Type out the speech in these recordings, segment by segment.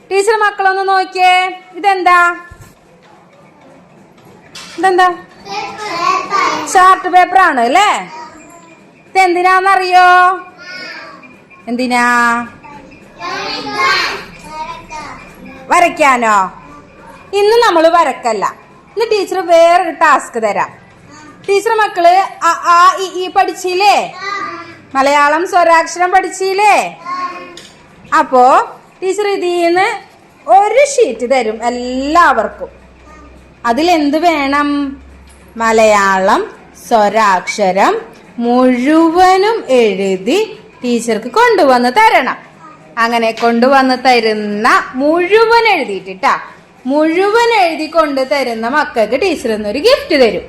Teacher മക്കളൊന്ന് നോക്കിയേ. ഇതെന്താ ഇതെന്താ ചാർട്ട് പേപ്പർ ആണ് അല്ലേ? ഇതെന്തിനാന്നറിയോ? എന്തിനാ? വരയ്ക്കാനോ? ഇന്ന് നമ്മൾ വരക്കല്ല. ഇന്ന് ടീച്ചർ വേറൊരു ടാസ്ക് തരാം. ടീച്ചർ മക്കള് ആ ഈ പഠിച്ചില്ലേ? മലയാളം സ്വരാക്ഷരം പഠിച്ചില്ലേ? അപ്പോ ടീച്ചർ ഇതിന്ന് ഒരു ഷീറ്റ് തരും എല്ലാവർക്കും. അതിലെന്ത് വേണം? മലയാളം സ്വരാക്ഷരം മുഴുവനും എഴുതി ടീച്ചർക്ക് കൊണ്ടുവന്ന് തരണം. അങ്ങനെ കൊണ്ടുവന്ന് തരുന്ന മുഴുവൻ എഴുതിയിട്ടാ, മുഴുവൻ എഴുതി കൊണ്ട് തരുന്ന മക്കൾക്ക് ടീച്ചർ എന്നൊരു ഗിഫ്റ്റ് തരും.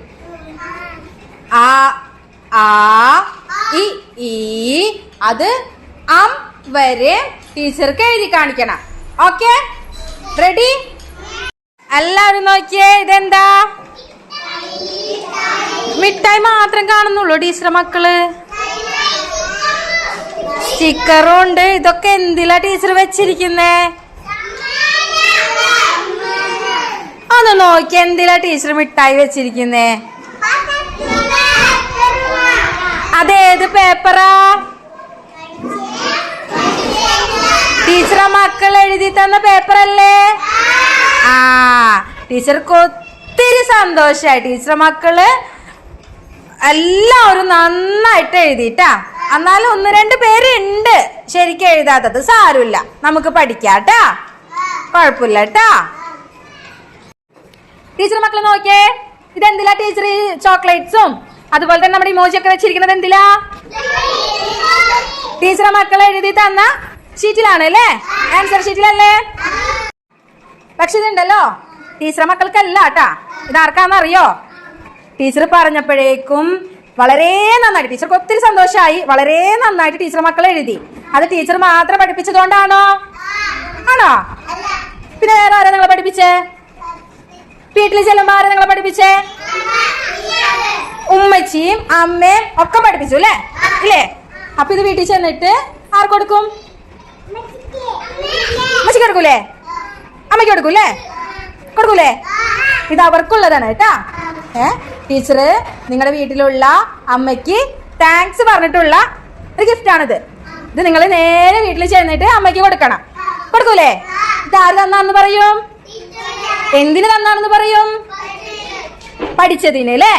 ആ ആ ഇ ഈ അത് അം വരെ ടീച്ചർക്ക് എഴുതി കാണിക്കണം. Okay, ready? എല്ലാവരും നോക്കിയേ. ഇതെന്താ? മിഠായി മാത്രം കാണുന്നുള്ളൂ ടീച്ചർ മക്കള്. സ്റ്റിക്കറും ഉണ്ട്. ഇതൊക്കെ എന്തിലാ ടീച്ചർ വെച്ചിരിക്കുന്നേ? ഒന്ന് നോക്കി, എന്തിലാ ടീച്ചർ മിഠായി വെച്ചിരിക്കുന്നേ? അതേത് പേപ്പറാ? ടീച്ചറെ മക്കൾ എഴുതി തന്ന പേപ്പറല്ലേ? ആ, ടീച്ചർക്ക് ഒത്തിരി സന്തോഷായി. ടീച്ചറെ മക്കള് എല്ലാവരും നന്നായിട്ട് എഴുതിട്ടാ. എന്നാലും 1-2 പേരുണ്ട് ശരിക്കും എഴുതാത്തത്. സാരമില്ല, നമുക്ക് പഠിക്കാട്ടാ, കുഴപ്പമില്ല ട്ടാ. ടീച്ചർ മക്കള് നോക്കിയേ. ഇതെന്തിലാ ടീച്ചർ ഈ ചോക്ലേറ്റ്സും അതുപോലെ തന്നെ നമ്മുടെ ഇമോജി ഒക്കെ വെച്ചിരിക്കുന്നത്? എന്തിലാ? ടീച്ചറെ മക്കൾ എഴുതി തന്ന ഷീറ്റിലാണ് അല്ലേ? ആൻസർ ഷീറ്റിലല്ലേ? പക്ഷെ ഇതുണ്ടല്ലോ ടീച്ചറെ മക്കൾക്കല്ല ട്ടാ. ഇതാർക്കാന്നറിയോ? ടീച്ചർ പറഞ്ഞപ്പോഴേക്കും വളരെ നന്നായിട്ട് ടീച്ചർക്ക് ഒത്തിരി സന്തോഷമായി. വളരെ നന്നായിട്ട് ടീച്ചർ മക്കൾ എഴുതി. അത് ടീച്ചർ മാത്രം പഠിപ്പിച്ചതുകൊണ്ടാണോ? ആണോ? പിന്നെ വേറെ ആരാ നിങ്ങളെ പഠിപ്പിച്ചേ? വീട്ടിൽ ചെല്ലുമ്പോ ആരാ നിങ്ങളെ പഠിപ്പിച്ചേ? ഉമ്മച്ചിയും അമ്മയും ഒക്കെ പഠിപ്പിച്ചു അല്ലേ? ഇല്ലേ? അപ്പൊ ഇത് വീട്ടിൽ ചെന്നിട്ട് ആർക്ക് കൊടുക്കും? ഉമ്മച്ചിക്ക് കൊടുക്കൂലേ? അമ്മയ്ക്ക് കൊടുക്കൂലേ? കൊടുക്കൂലേ? ഇത് അവർക്കുള്ളതാണ് കേട്ടാ. ടീച്ചറ് നിങ്ങളുടെ വീട്ടിലുള്ള അമ്മയ്ക്ക് താങ്ക്സ് പറഞ്ഞിട്ടുള്ള ഒരു ഗിഫ്റ്റ് ആണിത്. ഇത് നിങ്ങൾ നേരെ വീട്ടിൽ ചെന്നിട്ട് അമ്മയ്ക്ക് കൊടുക്കണം. കൊടുക്കൂലേ? ഇത് ആര് തന്നാന്ന് പറയും? എന്തിന് തന്നാണെന്ന് പറയും? പഠിച്ചതിന് അല്ലേ?